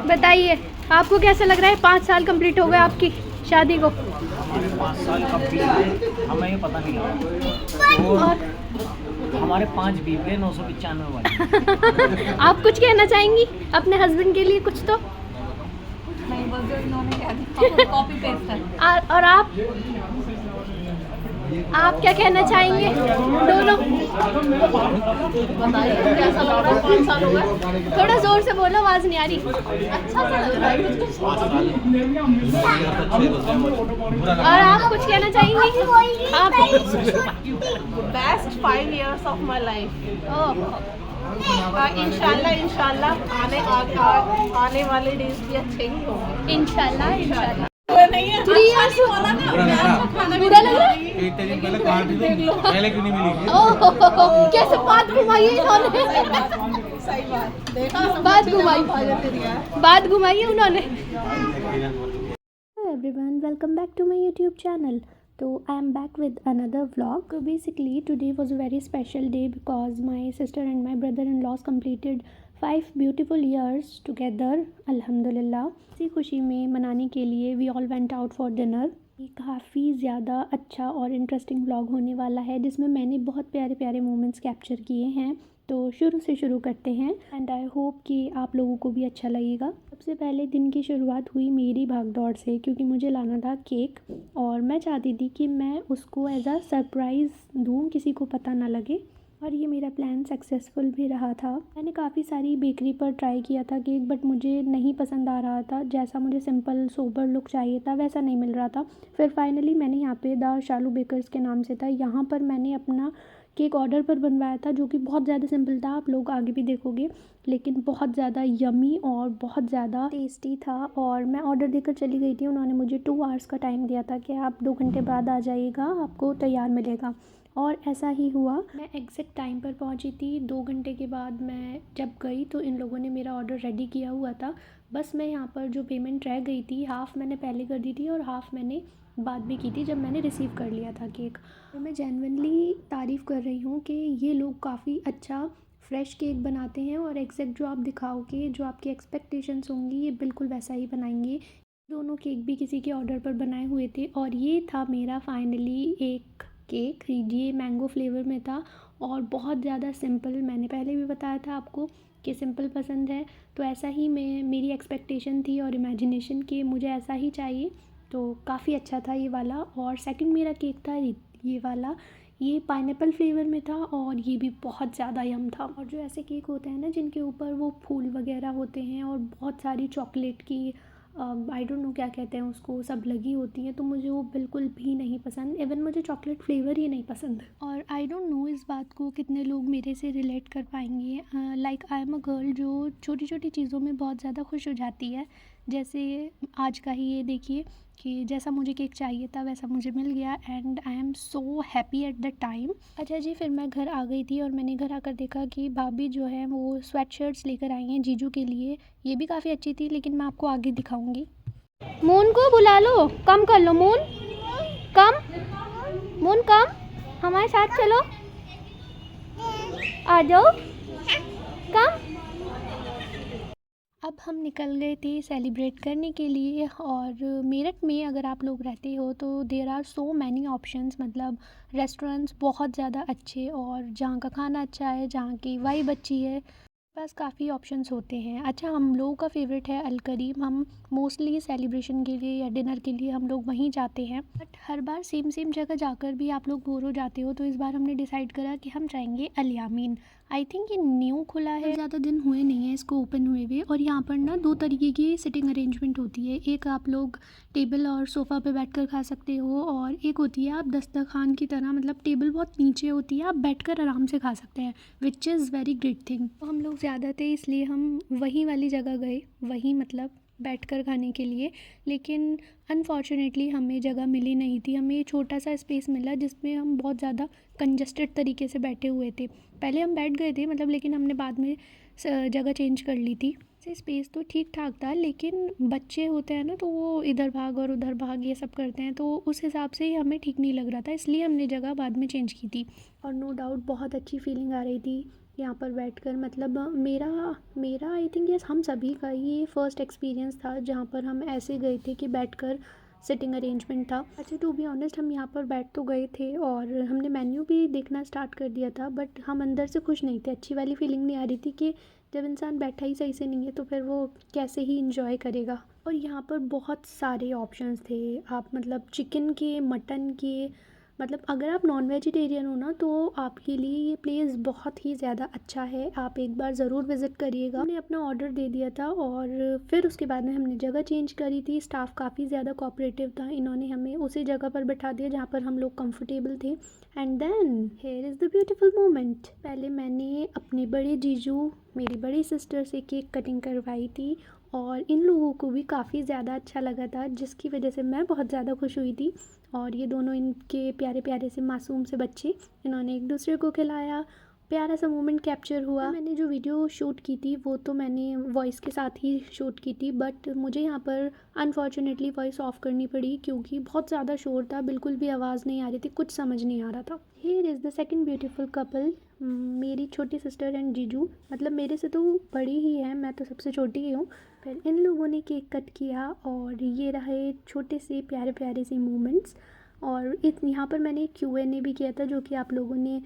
बताइए आपको कैसा लग रहा है? 5 साल कंप्लीट हो गए आपकी शादी को। 5 साल कंप्लीट हमें ये पता नहीं लगा। और हमारे 5 बीवे 995 वाले। आप कुछ कहना चाहेंगी अपने हस्बैंड के लिए? कुछ तो नहीं, बस जो इन्होंने कह दिया कॉपी पेस्ट है। और आप क्या कहना चाहेंगे दोनों? बताइए कैसा लग रहा है? 5 साल हो गए। थोड़ा जोर से बोलो, आवाज़ नहीं आ रही। अच्छा सा लग रहा है कुछ। और आप कुछ कहना चाहेंगी? आप best 5 years of my life. Oh, इंशाल्लाह आने वाले डेज भी अच्छे ही होंगे। इंशाल्लाह। नहीं है 3 years बोला ना, खाना बुरा लग रहा है? इतने दिन पहले कहा थी तुम, पहले क्यों नहीं मिली? ओह, कैसे बात घुमाई इन्होंने? सही बात देखा, बात घुमाई, बात घुमाई है उन्होंने। Hello everyone, welcome back to my YouTube channel. So I am back with another vlog. So basically today was a very special day because my sister and my brother-in-laws completed 5 beautiful years together. Alhamdulillah. इसी खुशी में मनाने के लिए we all went out for dinner. ये काफ़ी ज़्यादा अच्छा और इंटरेस्टिंग व्लॉग होने वाला है जिसमें मैंने बहुत प्यारे प्यारे मोमेंट्स कैप्चर किए हैं। तो शुरू से शुरू करते हैं एंड आई होप कि आप लोगों को भी अच्छा लगेगा। सबसे पहले दिन की शुरुआत हुई मेरी भागदौड़ से क्योंकि मुझे लाना था केक और मैं चाहती थी कि मैं उसको एज अ सरप्राइज़ दूँ, किसी को पता ना लगे। और ये मेरा प्लान सक्सेसफुल भी रहा था। मैंने काफ़ी सारी बेकरी पर ट्राई किया था केक, बट मुझे नहीं पसंद आ रहा था। जैसा मुझे सिंपल सोबर लुक चाहिए था वैसा नहीं मिल रहा था। फिर फाइनली मैंने यहाँ पे द शालू बेकर्स के नाम से था, यहाँ पर मैंने अपना केक ऑर्डर पर बनवाया था जो कि बहुत ज़्यादा सिंपल था। आप लोग आगे भी देखोगे, लेकिन बहुत ज़्यादा यमी और बहुत ज़्यादा टेस्टी था। और मैं ऑर्डर देकर चली गई थी। उन्होंने मुझे 2 आवर्स का टाइम दिया था कि आप 2 घंटे बाद आ जाइएगा, आपको तैयार मिलेगा। और ऐसा ही हुआ। मैं एग्जैक्ट टाइम पर पहुंची थी। 2 घंटे के बाद मैं जब गई तो इन लोगों ने मेरा ऑर्डर रेडी किया हुआ था। बस मैं यहाँ पर जो पेमेंट रह गई थी, हाफ़ मैंने पहले कर दी थी और हाफ़ मैंने बाद में की थी जब मैंने रिसीव कर लिया था केक। तो मैं जेन्युइनली तारीफ़ कर रही हूँ कि ये लोग काफ़ी अच्छा फ्रेश केक बनाते हैं और एग्जैक्ट जो आप दिखाओगे, जो आपकी एक्सपेक्टेशंस होंगी, ये बिल्कुल वैसा ही बनाएंगे। दोनों केक भी किसी के ऑर्डर पर बनाए हुए थे और ये था मेरा फाइनली एक केक। ये मैंगो फ्लेवर में था और बहुत ज़्यादा सिंपल। मैंने पहले भी बताया था आपको कि सिंपल पसंद है, तो ऐसा ही मेरी एक्सपेक्टेशन थी और इमेजिनेशन कि मुझे ऐसा ही चाहिए। तो काफ़ी अच्छा था ये वाला। और सेकंड मेरा केक था ये वाला, ये पाइनएप्पल फ्लेवर में था और ये भी बहुत ज़्यादा यम था। और जो ऐसे केक होते हैं ना जिनके ऊपर वो फूल वगैरह होते हैं और बहुत सारी चॉकलेट की आई डोंट नो क्या कहते हैं उसको, सब लगी होती हैं, तो मुझे वो बिल्कुल भी नहीं पसंद। इवन मुझे चॉकलेट फ्लेवर ही नहीं पसंद। और आई डोंट नो इस बात को कितने लोग मेरे से रिलेट कर पाएंगे। Like I am a girl जो छोटी छोटी चीज़ों में बहुत ज़्यादा खुश हो जाती है। जैसे आज का ही ये देखिए कि जैसा मुझे केक चाहिए था वैसा मुझे मिल गया and I am so happy at the time. अच्छा जी, फिर मैं घर आ गई थी और मैंने घर आकर देखा कि भाभी जो है वो स्वेट शर्ट्स लेकर आई हैं जीजू के लिए। ये भी काफ़ी अच्छी थी, लेकिन मैं आपको आगे दिखाऊंगी। मून को बुला लो, कम कर लो मून, कम मून कम, हमारे साथ चलो, आ जाओ, कम। अब हम निकल गए थे सेलिब्रेट करने के लिए। और मेरठ में अगर आप लोग रहते हो तो there are so many options, मतलब रेस्टोरेंट्स बहुत ज़्यादा अच्छे और जहाँ का खाना अच्छा है, जहाँ की वाइब अच्छी है, पास काफ़ी ऑप्शंस होते हैं। अच्छा, हम लोगों का फेवरेट है अल करीम। हम मोस्टली सेलिब्रेशन के लिए या डिनर के लिए हम लोग वहीं जाते हैं, बट हर बार सेम जगह जाकर भी आप लोग बोर हो जाते हो, तो इस बार हमने डिसाइड करा कि हम जाएंगे अल यामीन। आई थिंक ये न्यू खुला है, ज़्यादा दिन हुए नहीं है इसको ओपन हुए हुए। और यहाँ पर ना 2 तरीके की सिटिंग अरेंजमेंट होती है। एक आप लोग टेबल और सोफ़ा पे बैठकर खा सकते हो और एक होती है आप दस्तरखान की तरह, मतलब टेबल बहुत नीचे होती है, आप बैठकर आराम से खा सकते हैं, which is very great thing. तो हम लोग ज़्यादा थे इसलिए हम वहीं वाली जगह गए, वहीं मतलब बैठकर खाने के लिए। लेकिन अनफॉर्चुनेटली हमें जगह मिली नहीं थी। हमें छोटा सा स्पेस मिला जिसमें हम बहुत ज़्यादा कंजस्टेड तरीके से बैठे हुए थे। पहले हम बैठ गए थे मतलब, लेकिन हमने बाद में जगह चेंज कर ली थी। से स्पेस तो ठीक ठाक था, लेकिन बच्चे होते हैं ना तो वो इधर भाग और उधर भाग ये सब करते हैं, तो उस हिसाब से ही हमें ठीक नहीं लग रहा था, इसलिए हमने जगह बाद में चेंज की थी। और नो डाउट बहुत अच्छी फीलिंग आ रही थी यहाँ पर बैठकर, मतलब मेरा आई थिंक यस हम सभी का ये फ़र्स्ट एक्सपीरियंस था जहाँ पर हम ऐसे गए थे कि बैठकर सिटिंग अरेंजमेंट था। अच्छा, टू बी ऑनेस्ट हम यहाँ पर बैठ तो गए थे और हमने मेन्यू भी देखना स्टार्ट कर दिया था, बट हम अंदर से खुश नहीं थे। अच्छी वाली फीलिंग नहीं आ रही थी कि जब इंसान बैठा ही सही से नहीं है तो फिर वो कैसे ही इंजॉय करेगा। और यहाँ पर बहुत सारे ऑप्शंस थे, आप मतलब चिकन के, मटन के, मतलब अगर आप नॉन वेजिटेरियन हो ना तो आपके लिए ये प्लेस बहुत ही ज़्यादा अच्छा है, आप एक बार ज़रूर विज़िट करिएगा। हमने अपना ऑर्डर दे दिया था और फिर उसके बाद में हमने जगह चेंज करी थी। स्टाफ काफ़ी ज़्यादा कोऑपरेटिव था, इन्होंने हमें उसी जगह पर बैठा दिया जहाँ पर हम लोग कंफर्टेबल थे। And then here is the beautiful moment. पहले मैंने अपने बड़े जीजू, मेरी बड़ी सिस्टर से केक कटिंग करवाई थी और इन लोगों को भी काफ़ी ज़्यादा अच्छा लगा था, जिसकी वजह से मैं बहुत ज़्यादा खुश हुई थी। और ये दोनों इनके प्यारे प्यारे से मासूम से बच्चे, इन्होंने एक दूसरे को खिलाया, प्यारा सा मोमेंट कैप्चर हुआ। मैंने जो वीडियो शूट की थी वो तो मैंने वॉइस के साथ ही शूट की थी, बट मुझे यहाँ पर अनफॉर्चुनेटली वॉइस ऑफ करनी पड़ी क्योंकि बहुत ज़्यादा शोर था, बिल्कुल भी आवाज़ नहीं आ रही थी, कुछ समझ नहीं आ रहा था। Here is the second beautiful couple, मेरी छोटी सिस्टर एंड जीजू, मतलब मेरे से तो बड़ी ही है, मैं तो सबसे छोटी ही हूँ। फिर इन लोगों ने केक कट किया और ये रहे छोटे से प्यारे प्यारे से मोमेंट्स। और यहाँ पर मैंने Q&A भी किया था जो कि आप लोगों ने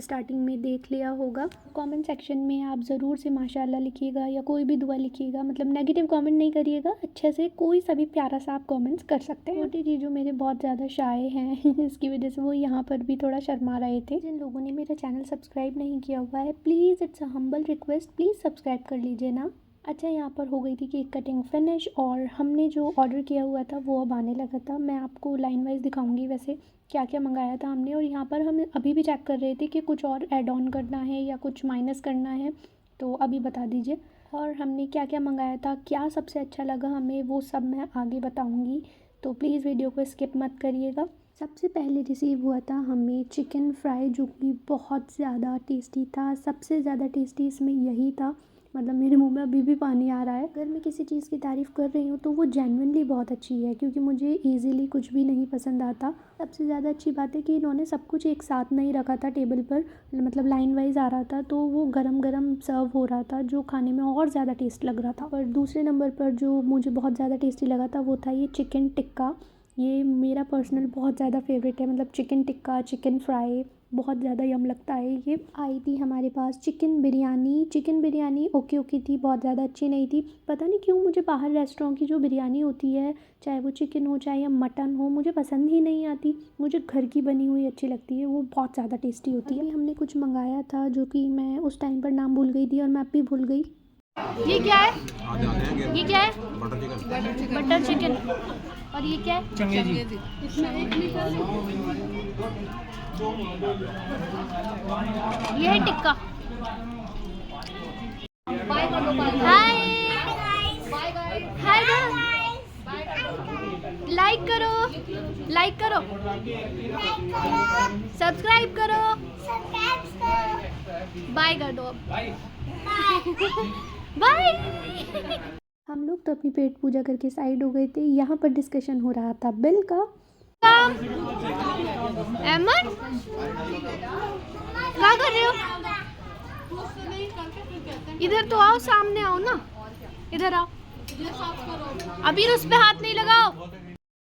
स्टार्टिंग में देख लिया होगा। कमेंट सेक्शन में आप ज़रूर से माशाल्लाह लिखिएगा या कोई भी दुआ लिखिएगा, मतलब नेगेटिव कमेंट नहीं करिएगा, अच्छे से कोई सा भी प्यारा सा आप कमेंट्स कर सकते हैं। छोटी जीजू मेरे बहुत ज़्यादा शाय हैं इसकी वजह से वो यहाँ पर भी थोड़ा शर्मा रहे थे। जिन लोगों ने मेरा चैनल सब्सक्राइब नहीं किया हुआ है, please it's a humble request, please subscribe कर लीजिए ना। अच्छा, यहाँ पर हो गई थी केक कटिंग फिनिश और हमने जो ऑर्डर किया हुआ था वो अब आने लगा था। मैं आपको लाइन वाइज दिखाऊंगी वैसे क्या क्या मंगाया था हमने। और यहाँ पर हम अभी भी चेक कर रहे थे कि कुछ और ऐड ऑन करना है या कुछ माइनस करना है, तो अभी बता दीजिए। और हमने क्या क्या मंगाया था, क्या सबसे अच्छा लगा हमें, वो सब मैं आगे बताऊँगी, तो प्लीज़ वीडियो को स्किप मत करिएगा। सबसे पहले रिसीव हुआ था हमें चिकन फ्राई, जो कि बहुत ज़्यादा टेस्टी था। सबसे ज़्यादा टेस्टी इसमें यही था, मतलब मेरे मुंह में अभी भी पानी आ रहा है। अगर मैं किसी चीज़ की तारीफ़ कर रही हूँ तो वो जेन्युइनली बहुत अच्छी है, क्योंकि मुझे इजीली कुछ भी नहीं पसंद आता। सबसे ज़्यादा अच्छी बात है कि इन्होंने सब कुछ एक साथ नहीं रखा था टेबल पर, मतलब लाइन वाइज आ रहा था, तो वो गरम गरम सर्व हो रहा था, जो खाने में और ज़्यादा टेस्ट लग रहा था। और दूसरे नंबर पर जो मुझे बहुत ज़्यादा टेस्टी लगा था वो था ये चिकन टिक्का। ये मेरा पर्सनल बहुत ज़्यादा फेवरेट है, मतलब चिकन टिक्का, चिकन फ्राई बहुत ज़्यादा यम लगता है। ये आई थी हमारे पास चिकन बिरयानी ओके ओके थी, बहुत ज़्यादा अच्छी नहीं थी। पता नहीं क्यों मुझे बाहर रेस्टोरेंट की जो बिरयानी होती है, चाहे वो चिकन हो चाहे या मटन हो, मुझे पसंद ही नहीं आती। मुझे घर की बनी हुई अच्छी लगती है, वो बहुत ज़्यादा टेस्टी होती है। हमने कुछ मंगाया था जो कि मैं उस टाइम पर नाम भूल गई थी और मैं अब भी भूल गई। ये क्या है? ये क्या है? Butter chicken. और ये क्या है? चंगेजी। ये है टिक्का। हाय हाय, लाइक करो, सब्सक्राइब करो, बाय कर दो अब। बाय। हम लोग तो अपनी पेट पूजा करके साइड हो गए थे। यहाँ पर डिस्कशन हो रहा था बिल का। अहमद क्या कर रहे हो? इधर तो आओ, सामने आओ ना, इधर आओ, अभी उस पे हाथ नहीं लगाओ।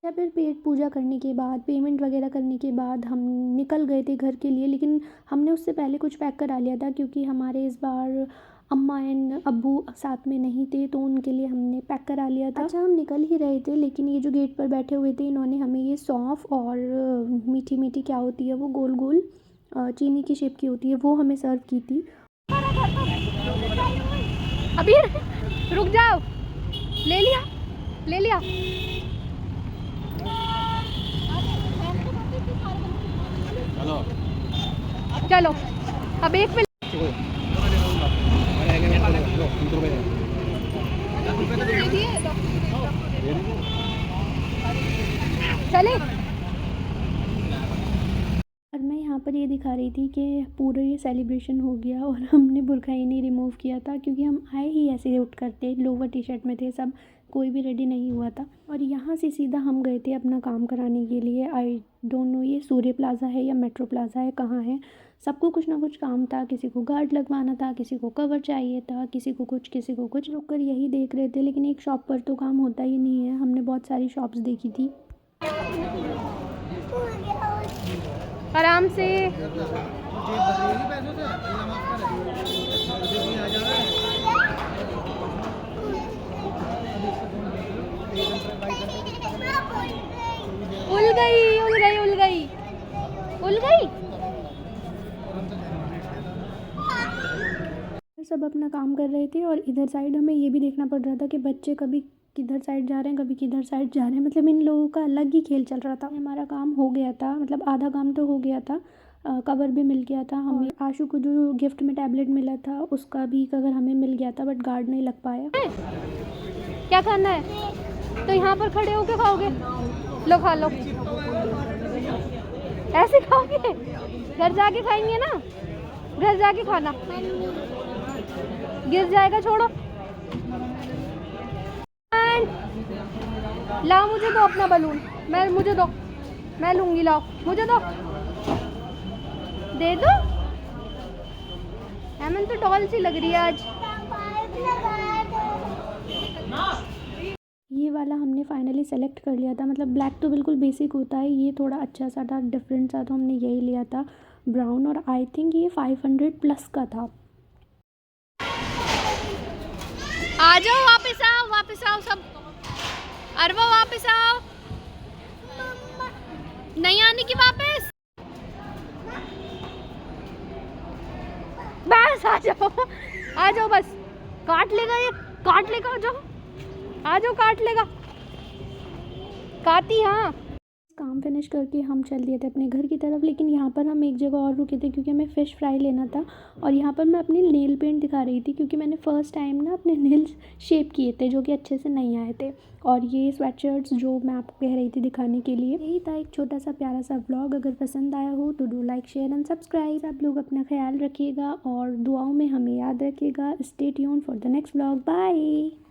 या फिर पेट पूजा करने के बाद, पेमेंट वगैरह करने के बाद हम निकल गए थे घर के लिए, लेकिन हमने उससे पहले कुछ पैक करा लिया था क्योंकि हमारे इस बार अम्मा एंड अब्बू साथ में नहीं थे, तो उनके लिए हमने पैक करा लिया था। अच्छा, हम निकल ही रहे थे, लेकिन ये जो गेट पर बैठे हुए थे इन्होंने हमें ये सौंफ और मीठी मीठी क्या होती है वो गोल गोल चीनी की शेप की होती है, वो हमें सर्व की थी। अभी रुक जाओ, ले लिया। चलो अब एक मिनट चले। और मैं यहाँ पर ये दिखा रही थी कि पूरा ये सेलिब्रेशन हो गया और हमने बुर्का ही नहीं रिमूव किया था, क्योंकि हम आए ही ऐसे उठ करते, लोवर टी शर्ट में थे सब, कोई भी रेडी नहीं हुआ था। और यहाँ से सीधा हम गए थे अपना काम कराने के लिए। आई डोंट नो ये सूर्य प्लाज़ा है या मेट्रो प्लाज़ा है, कहाँ है सबको कुछ ना कुछ काम था, किसी को गार्ड लगवाना था, किसी को कवर चाहिए था, किसी को कुछ रुक कर यही देख रहे थे। लेकिन एक शॉप पर तो काम होता ही नहीं है। हमने बहुत सारी शॉप्स देखी थी। आराम से। उल गई। सब अपना काम कर रहे थे और इधर साइड हमें ये भी देखना पड़ रहा था कि बच्चे कभी किधर साइड जा रहे हैं, कभी किधर साइड जा रहे हैं। मतलब इन लोगों का अलग ही खेल चल रहा था। हमारा काम हो गया था, मतलब आधा काम तो हो गया था। कवर भी मिल गया था हमें। आशु को जो गिफ्ट में टैबलेट मिला था उसका भी कवर हमें मिल गया था, बट गार्ड नहीं लग पाया। क्या खाना है? तो यहाँ पर खड़े होके खाओगे? लो खा लो। ऐसे खाओगे? घर जाके खाएंगे ना, घर जाके खाना। गिर जाएगा, छोड़ो। लाओ मुझे दो अपना बलून। मुझे दो, मैं लूंगी। लाओ मुझे दो, दे दो। एमन तो डॉल सी लग रही है आज। ये वाला हमने फाइनली सेलेक्ट कर लिया था। मतलब ब्लैक तो बिल्कुल बेसिक होता है, ये थोड़ा अच्छा सा था, डिफरेंट सा, तो हमने यही लिया था ब्राउन। और आई थिंक ये 500 प्लस का था। आ जाओ, वापस आओ सब। अरवा वापस आओ। नहीं आने की वापस। बस आ जाओ बस। काट लेगा ये, काट लेगा। आ जाओ काट लेगा। काती। हाँ, काम फिनिश करके हम चल दिए थे अपने घर की तरफ। लेकिन यहाँ पर हम एक जगह और रुके थे क्योंकि हमें फ़िश फ्राई लेना था। और यहाँ पर मैं अपनी नेल पेंट दिखा रही थी क्योंकि मैंने फ़र्स्ट टाइम ना अपने नेल्स शेप किए थे जो कि अच्छे से नहीं आए थे। और ये स्वेटशर्ट्स जो मैं आपको कह रही थी दिखाने के लिए, यही था एक छोटा सा प्यारा सा व्लॉग। अगर पसंद आया हो तो do like, share and subscribe. आप लोग अपना ख्याल रखिएगा और दुआओं में हमें याद रखिएगा। Stay tuned for the next vlog. Bye.